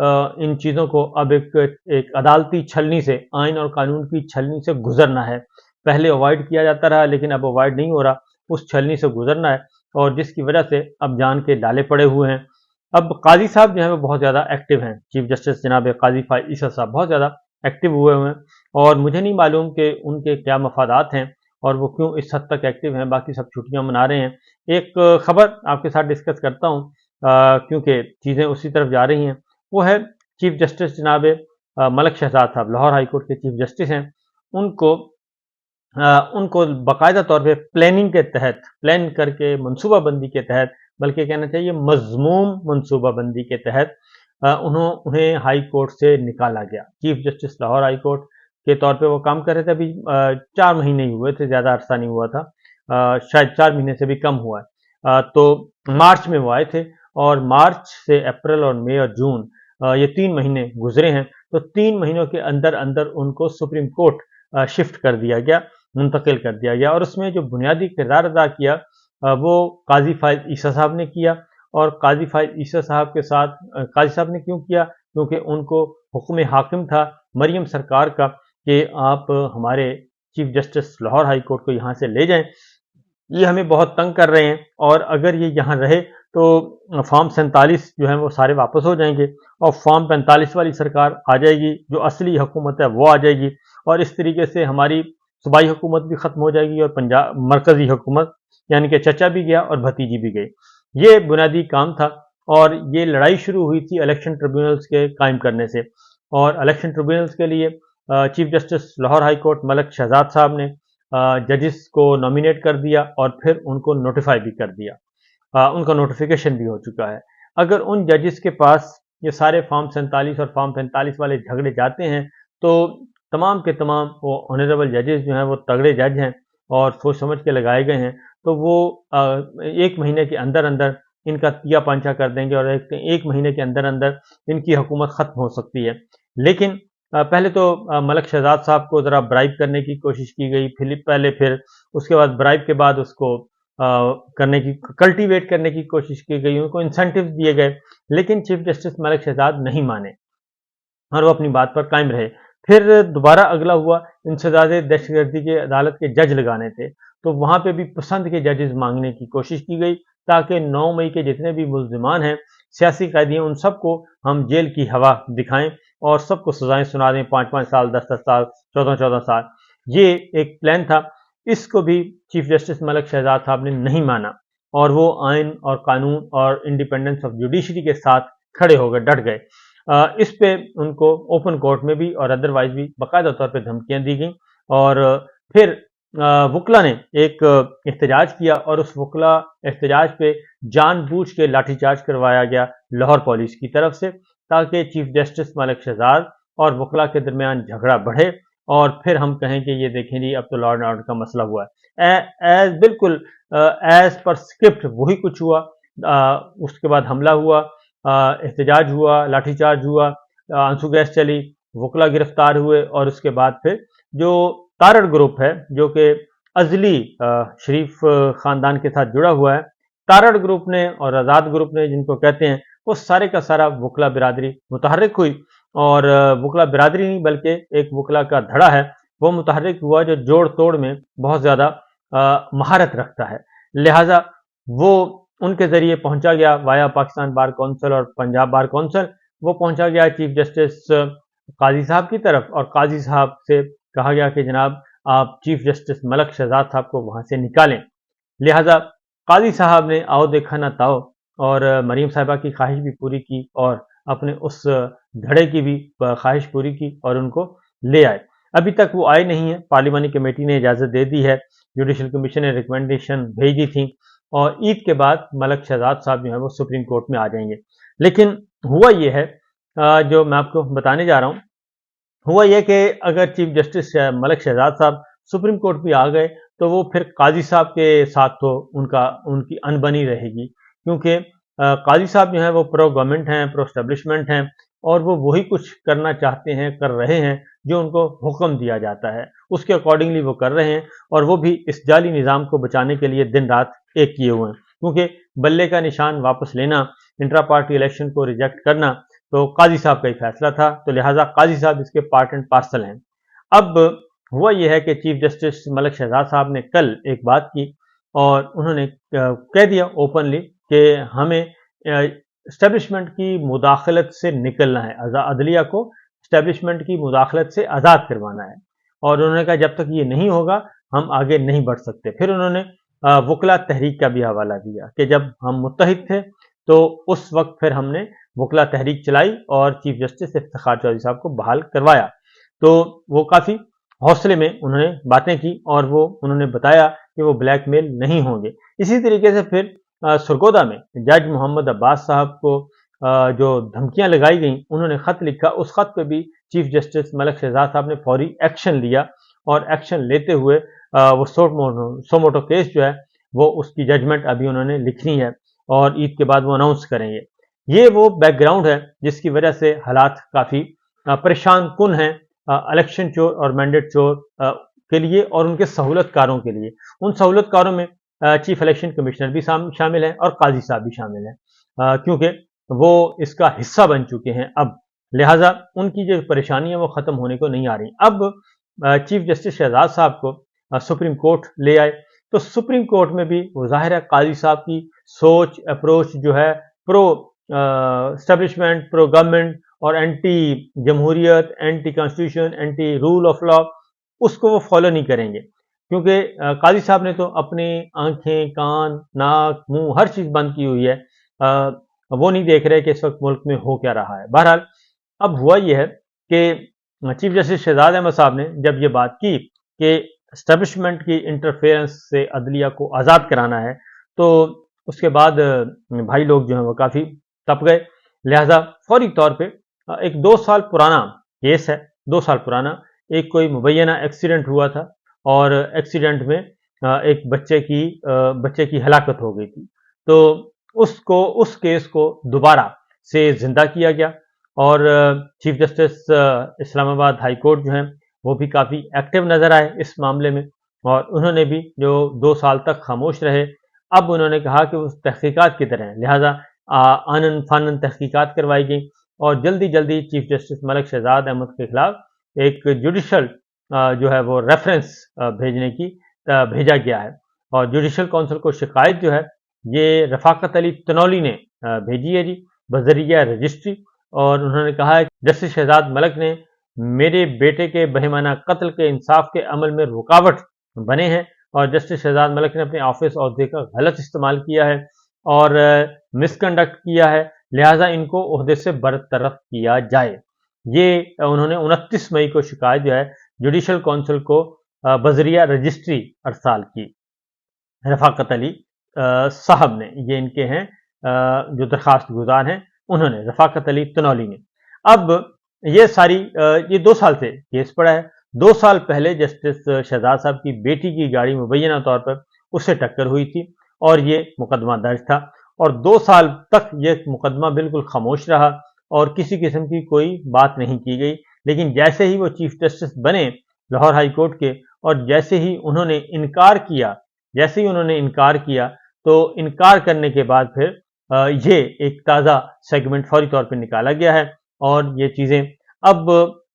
ان چیزوں کو اب ایک عدالتی چھلنی سے، آئین اور قانون کی چھلنی سے گزرنا ہے۔ پہلے اوائڈ کیا جاتا رہا لیکن اب اوائڈ نہیں ہو رہا، اس چھلنی سے گزرنا ہے، اور جس کی وجہ سے اب جان کے ڈالے پڑے ہوئے ہیں۔ اب قاضی صاحب جو ہیں وہ بہت زیادہ ایکٹیو ہیں، چیف جسٹس جناب قاضی فائز عیسی صاحب بہت زیادہ ایکٹیو ہوئے ہیں، اور مجھے نہیں معلوم کہ ان کے کیا مفادات ہیں اور وہ کیوں اس حد تک ایکٹیو ہیں، باقی سب چھٹیاں منا رہے ہیں۔ ایک خبر آپ کے ساتھ ڈسکس کرتا ہوں کیونکہ چیزیں اسی طرف جا رہی ہیں، وہ ہے چیف جسٹس جناب ملک شہزاد صاحب، لاہور ہائی کورٹ کے چیف جسٹس ہیں، ان کو باقاعدہ طور پہ پلاننگ کے تحت، پلان کر کے منصوبہ بندی کے تحت، بلکہ کہنا چاہیے مضموم منصوبہ بندی کے تحت انہیں ہائی کورٹ سے نکالا گیا۔ Chief justice Lahore high court کے طور پہ وہ کام کر رہے تھے، ابھی 4 مہینے ہی ہوئے تھے، زیادہ عرصہ نہیں ہوا تھا، شاید 4 مہینے سے بھی کم ہوا ہے۔ تو مارچ میں وہ آئے تھے، اور مارچ سے اپریل اور مئی اور جون، یہ 3 مہینے گزرے ہیں، تو 3 مہینوں کے اندر اندر ان کو سپریم کورٹ شفٹ کر دیا گیا، منتقل کر دیا گیا، اور اس میں جو بنیادی کردار ادا کیا وہ قاضی فائز عیسی صاحب نے کیا۔ اور قاضی فائز عیسی صاحب کے ساتھ قاضی صاحب نے کیوں کیا؟ کیونکہ ان کو حکم حاکم تھا مریم سرکار کا کہ آپ ہمارے chief justice Lahore high court کو یہاں سے لے جائیں، یہ ہمیں بہت تنگ کر رہے ہیں، اور اگر یہ یہاں رہے تو فارم 47 جو ہیں وہ سارے واپس ہو جائیں گے، اور فارم 45 والی سرکار آ جائے گی، جو اصلی حکومت ہے وہ آ جائے گی، اور اس طریقے سے ہماری صوبائی حکومت بھی ختم ہو جائے گی، اور پنجاب مرکزی حکومت، یعنی کہ چچا بھی گیا اور بھتیجی بھی گئی۔ یہ بنیادی کام تھا، اور یہ لڑائی شروع ہوئی تھی الیکشن ٹریبیونلز کے قائم کرنے سے، اور الیکشن ٹریبیونلز کے لیے chief justice Lahore high court Malik Shahzad صاحب نے ججز کو نامینیٹ کر دیا، اور پھر ان کو نوٹیفائی بھی کر دیا، ان کا نوٹیفیکیشن بھی ہو چکا ہے۔ اگر ان ججز کے پاس یہ سارے فارم 47 اور فارم 45 والے جھگڑے جاتے ہیں، تو تمام کے تمام وہ آنریبل ججز جو ہیں وہ تگڑے جج ہیں اور سوچ سمجھ کے لگائے گئے ہیں، تو وہ 1 مہینے کے اندر اندر ان کا تیا پانچا کر دیں گے، اور ایک مہینے کے اندر اندر ان کی حکومت ختم ہو سکتی ہے۔ لیکن پہلے تو ملک شہزاد صاحب کو ذرا برائب کرنے کی کوشش کی گئی، پھر اس کے بعد برائب کے بعد اس کو کلٹیویٹ کرنے کی کوشش کی گئی، ان کو انسینٹیو دیے گئے، لیکن چیف جسٹس ملک شہزاد نہیں مانے، اور وہ اپنی بات پر قائم رہے۔ پھر دوبارہ اگلا ہوا انسداد دہشت گردی کے عدالت کے جج لگانے تھے، تو وہاں پہ بھی پسند کے ججز مانگنے کی کوشش کی گئی، تاکہ 9 مئی کے جتنے بھی ملزمان ہیں، سیاسی قیدی ہیں، ان سب کو ہم جیل کی ہوا دکھائیں اور سب کو سزائیں سنا دیں، 5 سال، 10 سال، 14 سال۔ یہ ایک پلان تھا، اس کو بھی چیف جسٹس ملک شہزاد صاحب نے نہیں مانا، اور وہ آئین اور قانون اور انڈیپینڈنس آف جوڈیشری کے ساتھ کھڑے ہو گئے، ڈٹ گئے۔ اس پہ ان کو اوپن کورٹ میں بھی اور ادروائز بھی باقاعدہ طور پہ دھمکیاں دی گئیں، اور پھر وکلا نے ایک احتجاج کیا، اور اس وکلا احتجاج پہ جان بوجھ کے لاٹھی چارج کروایا گیا لاہور پولیس کی طرف سے، تاکہ چیف جسٹس ملک شہزاد اور وکلا کے درمیان جھگڑا بڑھے، اور پھر ہم کہیں کہ یہ دیکھیں جی اب تو لا اینڈ آرڈر کا مسئلہ ہوا ہے، بالکل ایز پر اسکرپٹ وہی کچھ ہوا۔ اس کے بعد حملہ ہوا، احتجاج ہوا، لاٹھی چارج ہوا، آنسو گیس چلی، وکلا گرفتار ہوئے، اور اس کے بعد پھر جو تارڑ گروپ ہے، جو کہ ازلی شریف خاندان کے ساتھ جڑا ہوا ہے، تارڑ گروپ نے اور آزاد گروپ نے جن کو کہتے ہیں، وہ سارے کا سارا وکلا برادری متحرک ہوئی، اور وکلا برادری نہیں بلکہ ایک وکلا کا دھڑا ہے وہ متحرک ہوا، جو جوڑ توڑ میں بہت زیادہ مہارت رکھتا ہے، لہٰذا وہ ان کے ذریعے پہنچا گیا وایا پاکستان بار کونسل اور پنجاب بار کونسل، وہ پہنچا گیا چیف جسٹس قاضی صاحب کی طرف، اور قاضی صاحب سے کہا گیا کہ جناب آپ چیف جسٹس ملک شہزاد صاحب کو وہاں سے نکالیں۔ لہٰذا قاضی صاحب نے آؤ دیکھا نہ تاؤ، اور مریم صاحبہ کی خواہش بھی پوری کی، اور اپنے اس دھڑے کی بھی خواہش پوری کی، اور ان کو لے آئے۔ ابھی تک وہ آئے نہیں ہیں، پارلیمانی کمیٹی نے اجازت دے دی ہے، جوڈیشل کمیشن نے ریکمنڈیشن بھیجی تھی، اور عید کے بعد ملک شہزاد صاحب جو ہیں وہ سپریم کورٹ میں آ جائیں گے۔ لیکن ہوا یہ ہے، جو میں آپ کو بتانے جا رہا ہوں، ہوا یہ کہ اگر چیف جسٹس ملک شہزاد صاحب سپریم کورٹ بھی آ گئے، تو وہ پھر قاضی صاحب کے ساتھ تو ان کی انبنی رہے گی، کیونکہ قاضی صاحب جو ہیں وہ پرو گورنمنٹ ہیں، پرو اسٹیبلشمنٹ ہیں، اور وہ وہی کچھ کرنا چاہتے ہیں، کر رہے ہیں جو ان کو حکم دیا جاتا ہے، اس کے اکارڈنگلی وہ کر رہے ہیں، اور وہ بھی اس جعلی نظام کو بچانے کے لیے دن رات ایک کیے ہوئے ہیں، کیونکہ بلے کا نشان واپس لینا، انٹرا پارٹی الیکشن کو ریجیکٹ کرنا، تو قاضی صاحب کا ہی فیصلہ تھا، تو لہٰذا قاضی صاحب اس کے پارٹ اینڈ پارسل ہیں۔ اب ہوا یہ ہے کہ چیف جسٹس ملک شہزاد صاحب نے کل ایک بات کی اور انہوں نے کہہ دیا اوپنلی کہ ہمیں اسٹیبلشمنٹ کی مداخلت سے نکلنا ہے، عدلیہ کو اسٹیبلشمنٹ کی مداخلت سے آزاد کروانا ہے، اور انہوں نے کہا جب تک یہ نہیں ہوگا ہم آگے نہیں بڑھ سکتے۔ پھر انہوں نے وکلا تحریک کا بھی حوالہ دیا کہ جب ہم متحد تھے تو اس وقت پھر ہم نے وکلا تحریک چلائی اور چیف جسٹس افتخار چودھری صاحب کو بحال کروایا۔ تو وہ کافی حوصلے میں انہوں نے باتیں کی اور وہ انہوں نے بتایا کہ وہ بلیک میل نہیں ہوں گے۔ اسی طریقے سے پھر سرگودا میں جج محمد عباس صاحب کو جو دھمکیاں لگائی گئیں انہوں نے خط لکھا، اس خط پہ بھی چیف جسٹس ملک شہزاد صاحب نے فوری ایکشن لیا اور ایکشن لیتے ہوئے وہ سو موٹو کیس جو ہے وہ اس کی ججمنٹ ابھی انہوں نے لکھنی ہے اور عید کے بعد وہ اناؤنس کریں گے۔ یہ وہ بیک گراؤنڈ ہے جس کی وجہ سے حالات کافی پریشان کن ہیں الیکشن چور اور مینڈیٹ چور کے لیے اور ان کے سہولت کاروں کے لیے۔ ان سہولت کاروں میں چیف الیکشن کمشنر بھی شامل ہیں اور قاضی صاحب بھی شامل ہیں کیونکہ وہ اس کا حصہ بن چکے ہیں اب، لہٰذا ان کی جو پریشانیاں وہ ختم ہونے کو نہیں آ رہی۔ اب چیف جسٹس شہزاد صاحب کو سپریم کورٹ لے آئے تو سپریم کورٹ میں بھی وہ ظاہر ہے قاضی صاحب کی سوچ اپروچ جو ہے پرو اسٹیبلشمنٹ، پرو گورنمنٹ اور اینٹی جمہوریت، anti constitution, anti rule of law, اس کو وہ فالو نہیں کریں گے کیونکہ قاضی صاحب نے تو اپنی آنکھیں، کان، ناک، منہ ہر چیز بند کی ہوئی ہے، وہ نہیں دیکھ رہے کہ اس وقت ملک میں ہو کیا رہا ہے۔ بہرحال اب ہوا یہ ہے کہ چیف جسٹس شہزاد احمد صاحب نے جب یہ بات کی کہ اسٹیبلشمنٹ کی انٹرفیئرنس سے عدلیہ کو آزاد کرانا ہے تو اس کے بعد بھائی لوگ جو ہیں وہ کافی تپ گئے، لہذا فوری طور پہ ایک 2 سال پرانا کیس ہے، 2 سال پرانا، ایک کوئی مبینہ ایکسیڈنٹ ہوا تھا اور ایکسیڈنٹ میں ایک بچے کی ہلاکت ہو گئی تھی، تو اس کیس کو دوبارہ سے زندہ کیا گیا اور چیف جسٹس اسلام آباد ہائی کورٹ جو ہیں وہ بھی کافی ایکٹیو نظر آئے اس معاملے میں اور انہوں نے بھی جو 2 سال تک خاموش رہے، اب انہوں نے کہا کہ وہ تحقیقات کی طرح ہیں، لہٰذا آنن فانن تحقیقات کروائی گئیں اور جلدی جلدی چیف جسٹس ملک شہزاد احمد کے خلاف ایک جوڈیشل جو ہے وہ ریفرنس بھیجا گیا ہے اور جوڈیشل کونسل کو شکایت جو ہے یہ رفاقت علی تنولی نے بھیجی ہے جی بذریعہ رجسٹری، اور انہوں نے کہا ہے کہ جسٹس شہزاد ملک نے میرے بیٹے کے بہیمانہ قتل کے انصاف کے عمل میں رکاوٹ بنے ہیں اور جسٹس شہزاد ملک نے اپنے آفس عہدے کا غلط استعمال کیا ہے اور مس کنڈکٹ کیا ہے، لہٰذا ان کو عہدے سے برطرف کیا جائے۔ یہ انہوں نے 29 مئی کو شکایت جو ہے جوڈیشل کونسل کو بذریعہ رجسٹری ارسال کی۔ رفاقت علی صاحب نے، یہ ان کے ہیں جو درخواست گزار ہیں، انہوں نے، رفاقت علی تنولی نے۔ اب یہ 2 سال سے کیس پڑا ہے۔ 2 سال پہلے جسٹس شہزاد صاحب کی بیٹی کی گاڑی مبینہ طور پر اس سے ٹکر ہوئی تھی اور یہ مقدمہ درج تھا اور 2 سال تک یہ مقدمہ بالکل خاموش رہا اور کسی قسم کی کوئی بات نہیں کی گئی، لیکن جیسے ہی وہ چیف جسٹس بنے لاہور ہائی کورٹ کے اور جیسے ہی انہوں نے انکار کیا تو انکار کرنے کے بعد پھر یہ ایک تازہ سیگمنٹ فوری طور پہ نکالا گیا ہے اور یہ چیزیں اب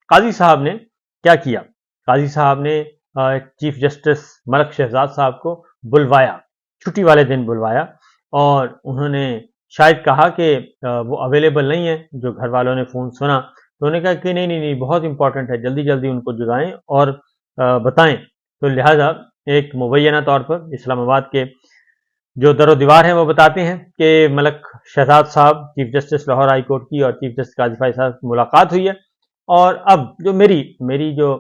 قاضی صاحب نے کیا کیا؟ قاضی صاحب نے چیف جسٹس ملک شہزاد صاحب کو بلوایا، چھٹی والے دن بلوایا اور انہوں نے شاید کہا کہ وہ اویلیبل نہیں ہے، جو گھر والوں نے فون سنا تو انہوں نے کہا کہ نہیں بہت امپورٹنٹ ہے، جلدی جلدی ان کو جگائیں اور بتائیں، تو لہٰذا ایک مبینہ طور پر اسلام آباد کے جو در و دیوار ہیں وہ بتاتے ہیں کہ ملک شہزاد صاحب chief justice Lahore high court کی اور چیف جسٹس قاضی فائز صاحب کی ملاقات ہوئی ہے اور اب جو میری جو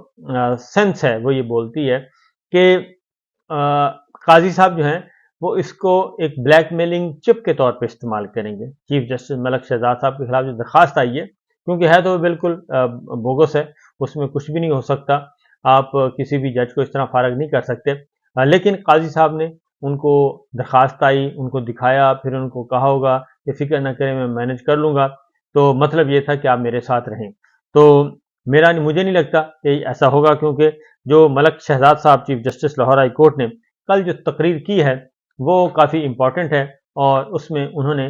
سینس ہے وہ یہ بولتی ہے کہ قاضی صاحب جو ہیں وہ اس کو ایک بلیک میلنگ چپ کے طور پہ استعمال کریں گے۔ چیف جسٹس ملک شہزاد صاحب کے خلاف جو درخواست آئی ہے، کیونکہ ہے تو وہ بالکل بوگس ہے، اس میں کچھ بھی نہیں ہو سکتا، آپ کسی بھی جج کو اس طرح فارغ نہیں کر سکتے، لیکن قاضی صاحب نے ان کو درخواست آئی، ان کو دکھایا، پھر ان کو کہا ہوگا کہ فکر نہ کریں میں مینج کر لوں گا، تو مطلب یہ تھا کہ آپ میرے ساتھ رہیں، تو مجھے نہیں لگتا کہ ایسا ہوگا، کیونکہ جو ملک شہزاد صاحب chief justice Lahore high court نے کل جو تقریر کی ہے وہ کافی امپورٹنٹ ہے اور اس میں انہوں نے